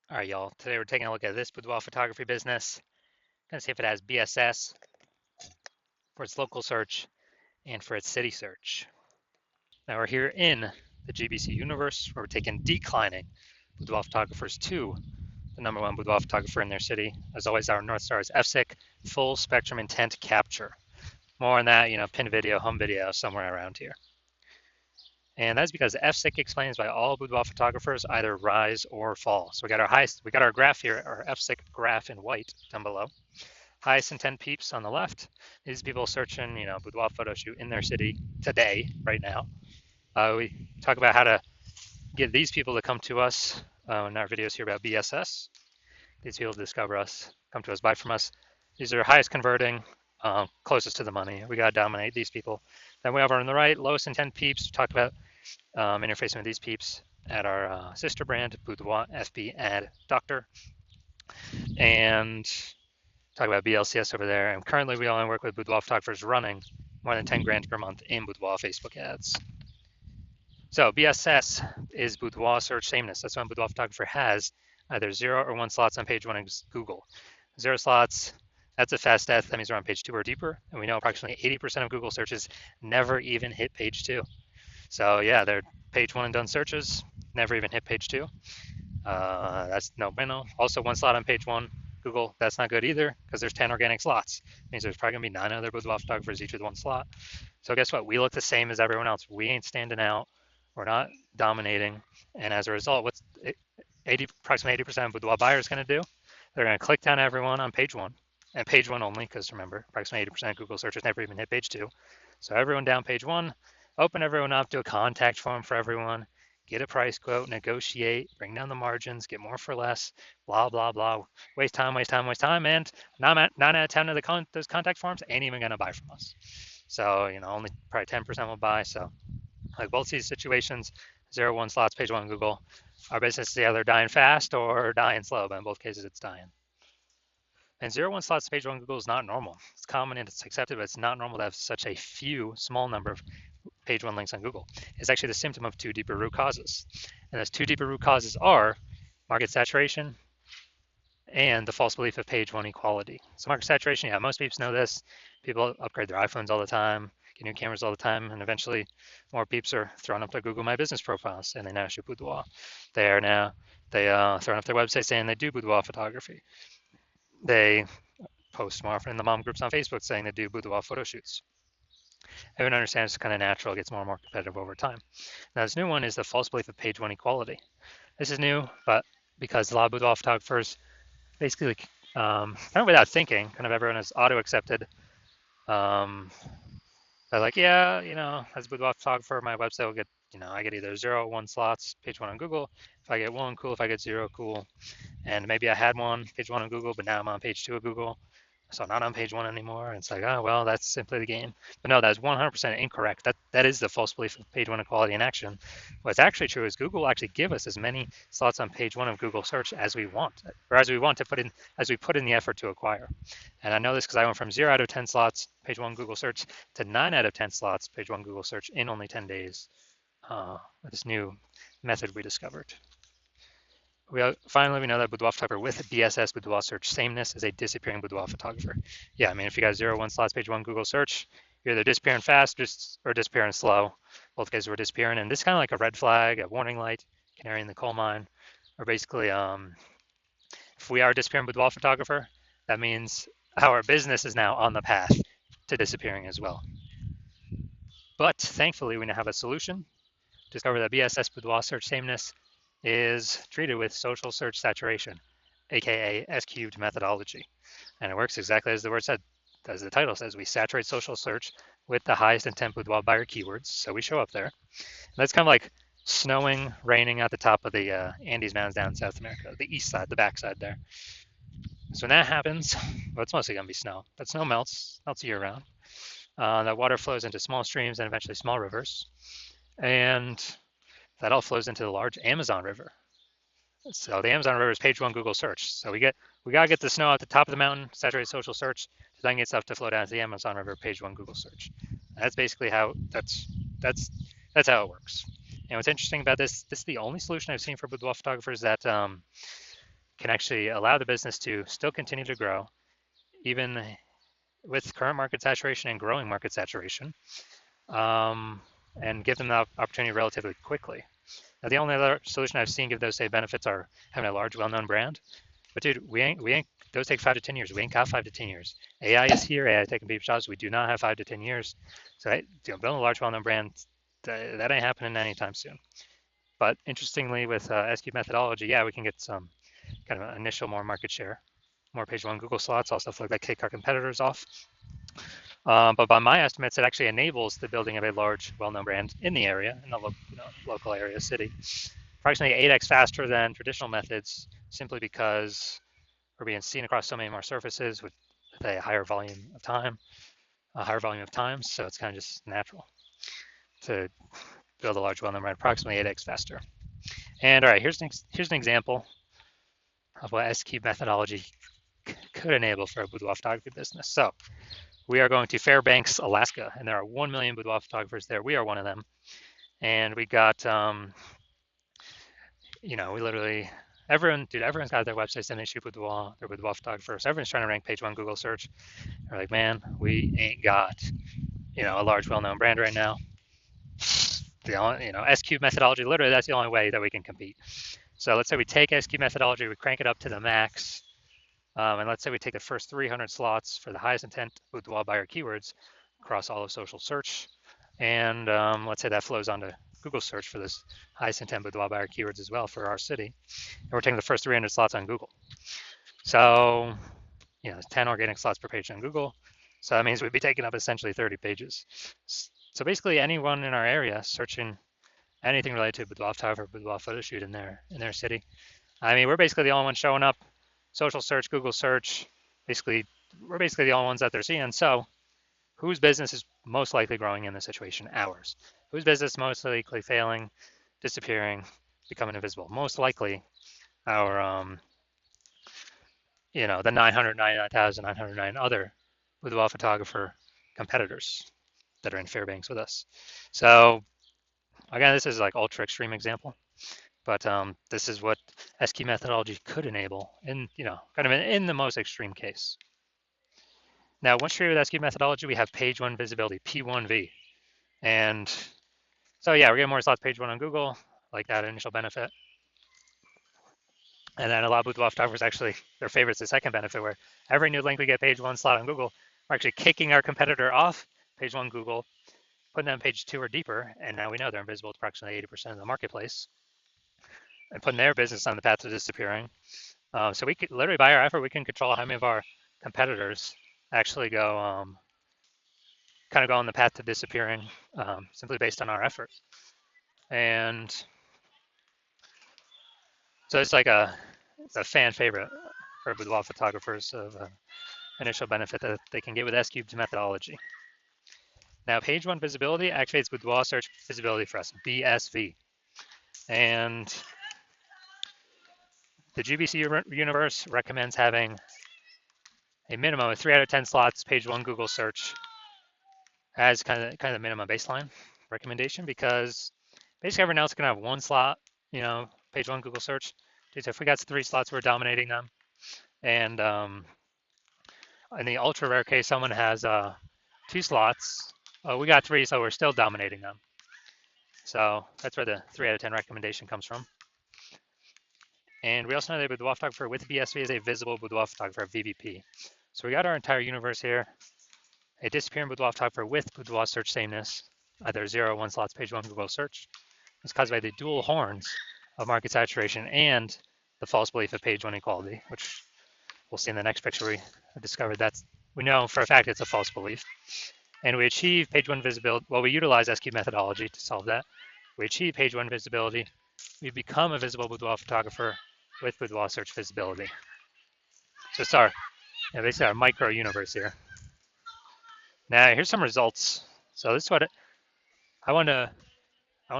All right, y'all. Today we're taking a look at this boudoir photography business. Gonna see if it has BSS for its local search and for its city search. Now we're here in the GBC universe where we're taking declining boudoir photographers to the #1 boudoir photographer in their city. As always, our North Star is FSIC, full spectrum intent capture. More on that, pin video, home video, somewhere around here. And that's because FSIC explains why all boudoir photographers either rise or fall. So we got our graph here, our FSIC graph in white down below. Highest intent peeps on the left. These people searching, boudoir photo shoot in their city today, right now. We talk about how to get these people to come to us in our videos here about BSS. These people discover us, come to us, buy from us. These are highest converting, closest to the money. We got to dominate these people. Then we have on the right, lowest intent peeps. We talked about interfacing with these peeps at our sister brand, Boudoir FB Ad Doctor. And talk about BLCS over there. And currently we only work with boudoir photographers running more than 10 grand per month in boudoir Facebook ads. So BSS is boudoir search sameness. That's when a boudoir photographer has either 0 or 1 slots on page 1 in Google. 0 slots, that's a fast death. That means we're on page 2 or deeper. And we know approximately 80% of Google searches never even hit page 2. So yeah, they're page 1 and done searches, never even hit page 2. That's no bueno. Also 1 slot on page 1. Google, that's not good either because there's 10 organic slots. It means there's probably gonna be 9 other boudoir photographers each with 1 slot. So guess what? We look the same as everyone else. We ain't standing out. We're not dominating. And as a result, what's approximately 80% of boudoir buyers gonna do? They're gonna click down everyone on page 1 and page 1 only because remember, approximately 80% of Google searches never even hit page 2. So everyone down page 1, open everyone up, do a contact form for everyone, get a price quote, negotiate, bring down the margins, get more for less, blah, blah, blah. Waste time, and 9 out of 10 of those contact forms ain't even going to buy from us. So, only probably 10% will buy. So, like both these situations, 0, 1 slots, page 1 Google, our business is either dying fast or dying slow, but in both cases, it's dying. And 0, 1 slots, page 1 Google is not normal. It's common and it's accepted, but it's not normal to have such a small number of page 1 links on Google. It's actually the symptom of 2 deeper root causes. And those 2 deeper root causes are market saturation and the false belief of page 1 equality. So market saturation, yeah, most peeps know this. People upgrade their iPhones all the time, get new cameras all the time, and eventually more peeps are throwing up their Google My Business profiles and they now shoot boudoir. They throwing up their website saying they do boudoir photography. They post more often in the mom groups on Facebook saying they do boudoir photo shoots. Everyone understands it's kind of natural, it gets more and more competitive over time. Now, this new one is the false belief of page 1 equality. This is new, but because a lot of boudoir photographers basically, kind of without thinking, kind of everyone is auto-accepted. They're like, yeah, as a boudoir photographer, my website will get, I get either 0 or 1 slots, page 1 on Google. If I get 1, cool. If I get 0, cool. And maybe I had 1, page 1 on Google, but now I'm on page 2 of Google. So I'm not on page 1 anymore. And it's like, oh, well, that's simply the game. But no, that's 100% incorrect. That is the false belief of page 1 equality in action. What's actually true is Google will actually give us as many slots on page 1 of Google search as we want, or as we want to put in, as we put in the effort to acquire. And I know this because I went from 0 out of 10 slots, page 1 Google search, to 9 out of 10 slots, page 1 Google search in only 10 days with this new method we discovered. Finally, we know that boudoir photographer with BSS, boudoir search sameness, is a disappearing boudoir photographer. Yeah, I mean, if you got 0, 1 slots, page 1 Google search, you're either disappearing fast or disappearing slow. Both cases we're disappearing. And this is kind of like a red flag, a warning light, canary in the coal mine. Or basically, if we are a disappearing boudoir photographer, that means our business is now on the path to disappearing as well. But thankfully, we now have a solution. Discover that BSS, boudoir search sameness, is treated with social search saturation, aka S-cubed methodology. And it works exactly as the word said, as the title says. We saturate social search with the highest intent boudoir buyer keywords, so we show up there. And that's kind of like snowing, raining at the top of the Andes Mountains down in South America, the east side, the backside there. So when that happens, well, it's mostly gonna be snow. That snow melts year round. That water flows into small streams and eventually small rivers. And that all flows into the large Amazon River. So the Amazon River is page 1 Google search. So we gotta get the snow at the top of the mountain, saturate social search, to then get stuff to flow down to the Amazon River, page 1 Google search. And that's basically how that's how it works. And what's interesting about this is the only solution I've seen for boudoir photographers that can actually allow the business to still continue to grow, even with current market saturation and growing market saturation, and give them the opportunity relatively quickly. Now, the only other solution I've seen give those same benefits are having a large, well-known brand. But dude, we ain't. Those take 5 to 10 years. We ain't got 5 to 10 years. AI is here. AI is taking people's jobs. We do not have 5 to 10 years. So, building a large, well-known brand, that ain't happening anytime soon. But interestingly, with S-Cube methodology, yeah, we can get some kind of initial more market share, more page one Google slots, all stuff like that, kick our competitors off. But by my estimates, it actually enables the building of a large, well-known brand in the area, in the local area, city, approximately 8x faster than traditional methods, simply because we're being seen across so many more surfaces with a higher volume of time, So it's kind of just natural to build a large, well-known brand approximately 8x faster. And all right, here's an example of what S-Cube methodology could enable for a boudoir photography business. So we are going to Fairbanks, Alaska, and there are 1 million boudoir photographers there. We are one of them. And we got, we literally, everyone's got their websites and they shoot boudoir, they're boudoir photographers. Everyone's trying to rank page one Google search. They're like, man, we ain't got, a large, well-known brand right now. S-Cube methodology, literally that's the only way that we can compete. So let's say we take S-Cube methodology, we crank it up to the max, and let's say we take the first 300 slots for the highest intent boudoir buyer keywords across all of social search, and let's say that flows onto Google search for this highest intent boudoir buyer keywords as well for our city, and we're taking the first 300 slots on Google. So, 10 organic slots per page on Google. So that means we'd be taking up essentially 30 pages. So basically anyone in our area searching anything related to boudoir photography, boudoir photo shoot in their city. I mean, we're basically the only ones showing up. Social search, Google search, we're basically the only ones that they're seeing. So whose business is most likely growing in this situation? Ours. Whose business most likely failing, disappearing, becoming invisible? Most likely our, the 999,909 other boudoir photographer competitors that are in Fairbanks with us. So again, this is like ultra extreme example, but this is what S-Cube methodology could enable in, kind of in the most extreme case. Now, once you're with S-Cube methodology, we have page one visibility, P1V. And so yeah, we're getting more slots page one on Google, like that initial benefit. And then a lot of boudoir photographers actually, their favorite's the second benefit, where every new link we get page one slot on Google, we're actually kicking our competitor off page one Google, putting them page two or deeper, and now we know they're invisible to approximately 80% of the marketplace, and putting their business on the path to disappearing. So we could literally, by our effort, we can control how many of our competitors actually go, kind of go on the path to disappearing, simply based on our effort. And so it's like it's a fan favorite for boudoir photographers of initial benefit that they can get with S-Cube's methodology. Now, page one visibility activates boudoir search visibility for us, BSV. And the GBC universe recommends having a minimum of 3 out of 10 slots page one Google search as kind of the minimum baseline recommendation, because basically everyone else can have one slot, page one Google search. So if we got 3 slots, we're dominating them. And in the ultra rare case, someone has 2 slots. We got 3, so we're still dominating them. So that's where the 3 out of 10 recommendation comes from. And we also know that boudoir photographer with BSV is a visible boudoir photographer, VBP. So we got our entire universe here. A disappearing boudoir photographer with boudoir search sameness, either 0 or 1 slots page one Google search, is caused by the dual horns of market saturation and the false belief of page one equality, which we'll see in the next picture. We discovered we know for a fact it's a false belief. And we achieve page one visibility. Well, we utilize S-Cube methodology to solve that. We achieve page one visibility. We become a visible boudoir photographer with boudoir search visibility. So it's basically our micro universe here. Now here's some results. So this is what I want to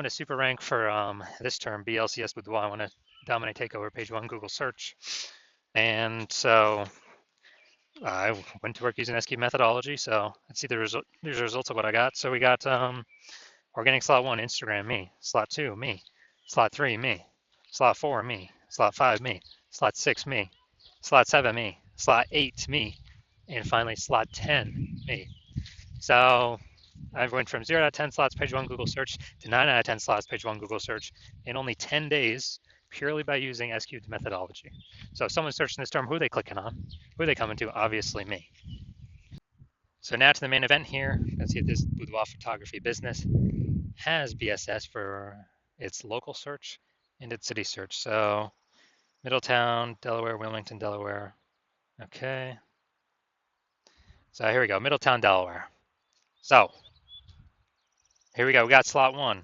super rank for this term, BLCS boudoir. I want to dominate, take over page one Google search. And so I went to work using S-Cube methodology. So let's see these are the results of what I got. So we got organic slot 1, Instagram, me. Slot 2, me. Slot 3, me. Slot 4, me. Slot 5, me. slot 6, me, slot 7, me, slot 8, me, and finally slot 10, me. So I went from 0 out of 10 slots page 1 Google search to 9 out of 10 slots page 1 Google search in only 10 days purely by using SQ'd methodology. So if someone's searching this term, who are they clicking on? Who are they coming to? Obviously me. So now to the main event here. Let's see if this boudoir photography business has BSS for its local search and its city search. So Middletown, Delaware, Wilmington, Delaware. Okay. So here we go, Middletown, Delaware. So here we go, we got slot 1.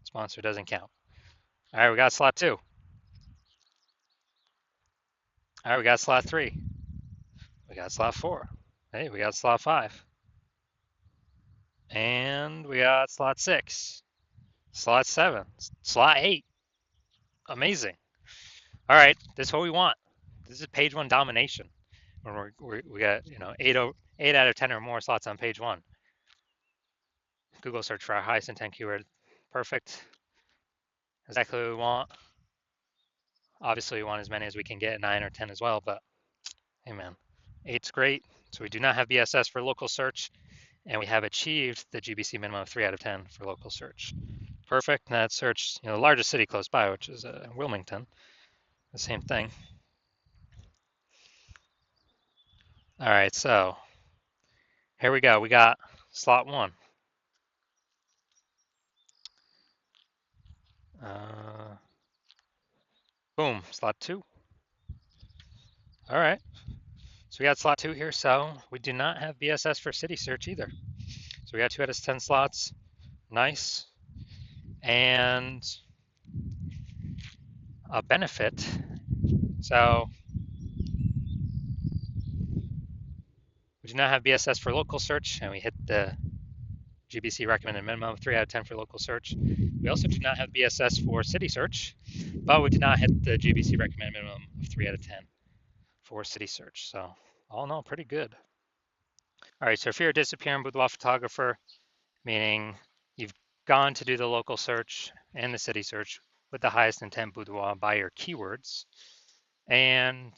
Sponsor doesn't count. All right, we got slot 2. All right, we got slot 3. We got slot 4. Hey, we got slot 5. And we got slot 6. Slot 7. Slot 8. Amazing. All right, this is what we want. This is page 1 domination. When we got 8 out of 10 or more slots on page 1. Google search for our highest intent keyword. Perfect. Exactly what we want. Obviously, we want as many as we can get, 9 or 10 as well, but hey man, 8's great. So we do not have BSS for local search, and we have achieved the GBC minimum of 3 out of 10 for local search. Perfect. And that search, the largest city close by, which is Wilmington, the same thing. All right, so here we go. We got slot 1. Boom, slot 2. All right, so we got slot 2 here. So we do not have BSS for city search either. So we got 2 out of 10 slots. Nice. And a benefit. So we do not have BSS for local search, and we hit the GBC recommended minimum of 3 out of 10 for local search. We also do not have BSS for city search, but we did not hit the GBC recommended minimum of 3 out of 10 for city search. So all in all, pretty good. All right, so if you're a disappearing boudoir photographer, meaning you've gone to do the local search and the city search with the highest intent boudoir by your keywords, and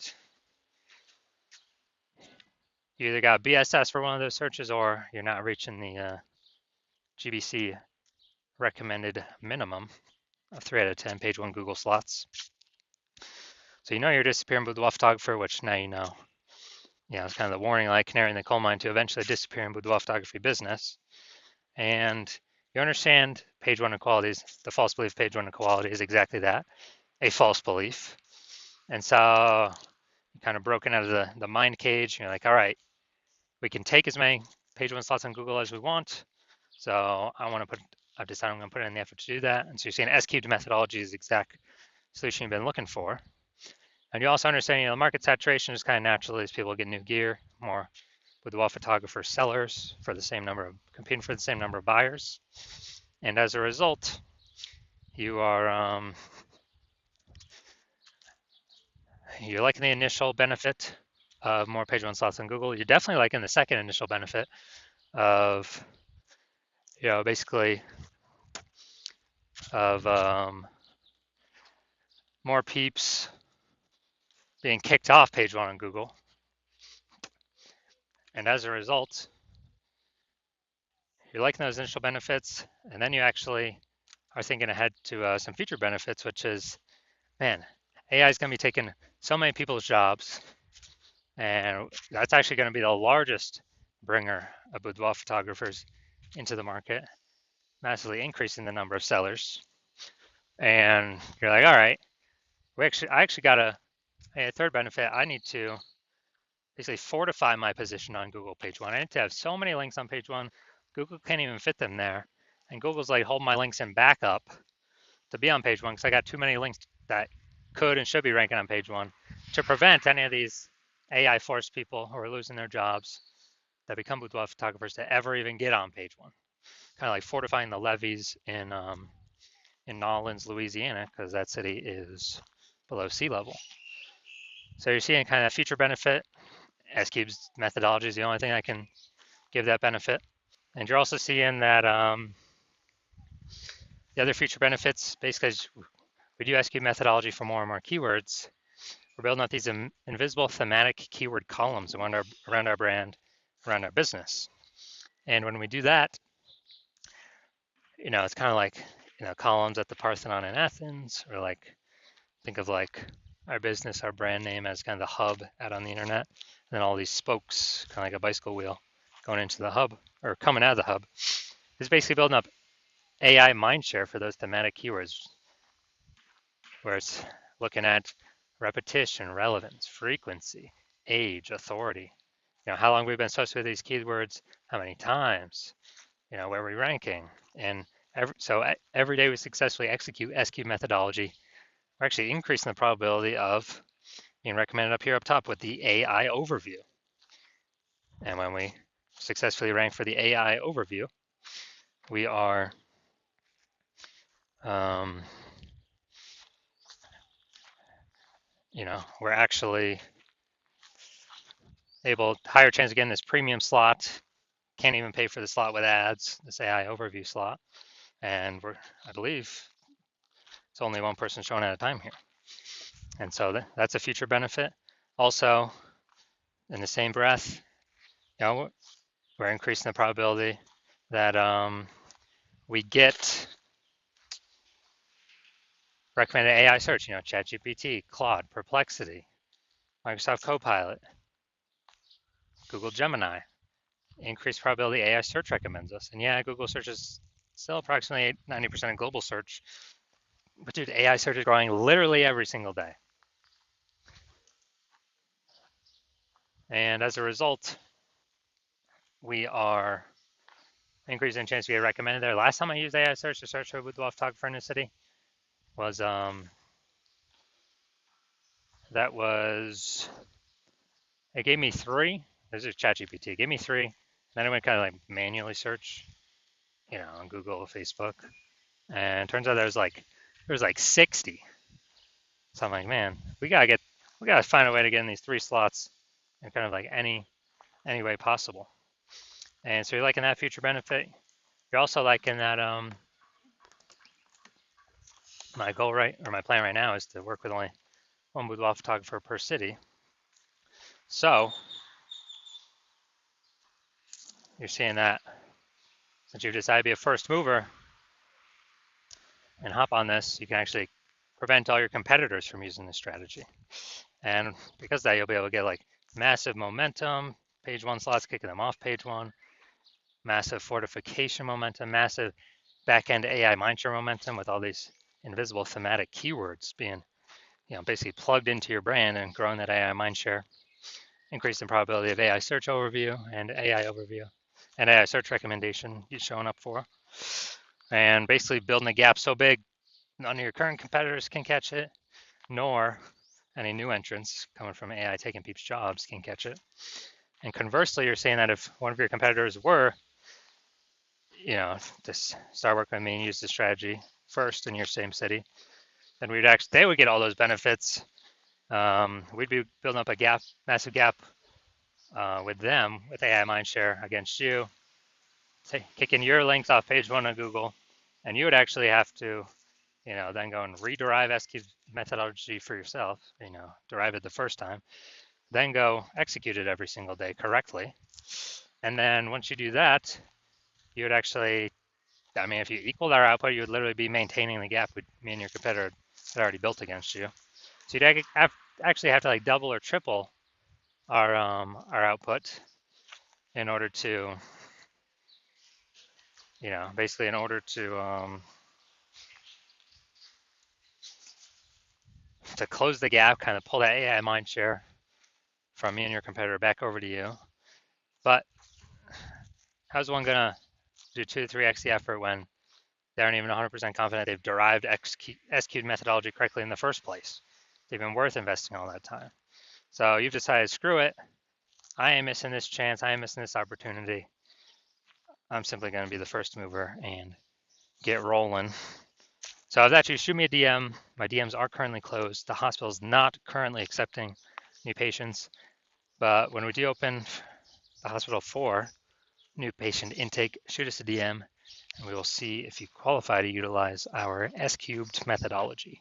you either got BSS for one of those searches or you're not reaching the GBC recommended minimum of 3 out of 10 page 1 Google slots. So you know you're a disappearing boudoir photographer, which now you know. Yeah, it's kind of the warning light, canary in the coal mine to eventually disappear in boudoir photography business. And you understand page 1 equalities. The false belief page 1 equality is exactly that, a false belief. And so you're kind of broken out of the mind cage. You're like, all right, we can take as many page 1 slots on Google as we want. So I've decided I'm going to put in the effort to do that. And so you're seeing S-cubed methodology is the exact solution you've been looking for. And you also understand, the market saturation is kind of natural as people get new gear, more boudoir photographer sellers for the same number of competing for the same number of buyers. And as a result, you are you're liking the initial benefit of more page 1 slots on Google. You're definitely liking the second initial benefit of basically of more peeps being kicked off page 1 on Google. And as a result, you're liking those initial benefits, and then you actually are thinking ahead to some future benefits, which is, man, AI is going to be taking so many people's jobs, and that's actually going to be the largest bringer of boudoir photographers into the market, massively increasing the number of sellers. And you're like, all right, I actually got a third benefit. I need to basically fortify my position on Google page 1. I need to have so many links on page 1, Google can't even fit them there. And Google's like, hold my links in backup to be on page 1 because I got too many links that could and should be ranking on page 1 to prevent any of these AI forced people who are losing their jobs that become boudoir photographers to ever even get on page 1. Kind of like fortifying the levees in Nolens, Louisiana, because that city is below sea level. So you're seeing kind of future benefit. S-Cube's methodology is the only thing that can give that benefit. And you're also seeing that the other future benefits, basically, we do S-Cube methodology for more and more keywords. we're building up these invisible thematic keyword columns around our brand, around our business. And when we do that, it's kind of like, columns at the Parthenon in Athens, or like, think of like our business, our brand name as kind of the hub out on the internet, and then all these spokes, kind of like a bicycle wheel, going into the hub or coming out of the hub. It's basically building up AI mindshare for those thematic keywords, where it's looking at repetition, relevance, frequency, age, authority. How long we've been associated with these keywords, how many times, where we're ranking. And every day we successfully execute SQ methodology, we're actually increasing the probability of being recommended up top with the AI overview. And when we successfully rank for the AI overview, we are we're actually able, higher chance of getting this premium slot. Can't even pay for the slot with ads, this AI overview slot. And I believe it's only one person showing at a time here. And so that's a future benefit. Also, in the same breath, we're increasing the probability that we get recommended AI search, ChatGPT, Claude, Perplexity, Microsoft Copilot, Google Gemini. Increased probability AI search recommends us. And yeah, Google search is still approximately 90% of global search. But dude, AI search is growing literally every single day. And as a result, we are increasing the chance to get recommended there. Last time I used AI search to search for a boudoir photographer in the city was it gave me 3. This is ChatGPT. It gave me 3. Then I went kind of like manually search, on Google, Facebook, and it turns out there's like 60. So I'm like, man, we gotta find a way to get in these 3 slots in kind of like any way possible. And so you're liking that future benefit. You're also liking that my plan right now is to work with only one boudoir photographer per city. So you're seeing that since you've decided to be a first mover and hop on this, you can actually prevent all your competitors from using this strategy. And because of that, you'll be able to get like massive momentum, page 1 slots, kicking them off page 1, massive fortification momentum, massive back-end AI mindshare momentum with all these invisible thematic keywords being, basically plugged into your brand and growing that AI mindshare, increasing probability of AI search overview and AI search recommendation you're showing up for, and basically building a gap so big none of your current competitors can catch it, nor any new entrants coming from AI taking people's jobs can catch it. And conversely, you're saying that if one of your competitors were, to start working with me and use the strategy first in your same city, then they would get all those benefits. We'd be building up a massive gap with them, with AI mindshare against you, kicking your links off page 1 of Google, and you would actually have to, then go and rederive SQ methodology for yourself, derive it the first time, then go execute it every single day correctly. And then once you do that, you would actually, if you equaled our output, you would literally be maintaining the gap with me and your competitor had already built against you. So you'd actually have to like double or triple our output in order to, basically in order to close the gap, kind of pull that AI mindshare from me and your competitor back over to you. But how's one gonna do 2 to 3x the effort when they aren't even 100% confident they've derived SQ methodology correctly in the first place? It's even worth investing all that time. So you've decided, screw it. I ain't missing this chance. I ain't missing this opportunity. I'm simply going to be the first mover and get rolling. So if that's you, shoot me a DM. My DMs are currently closed. The hospital is not currently accepting new patients. But when we do open the hospital for new patient intake, shoot us a DM and we will see if you qualify to utilize our S-cubed methodology.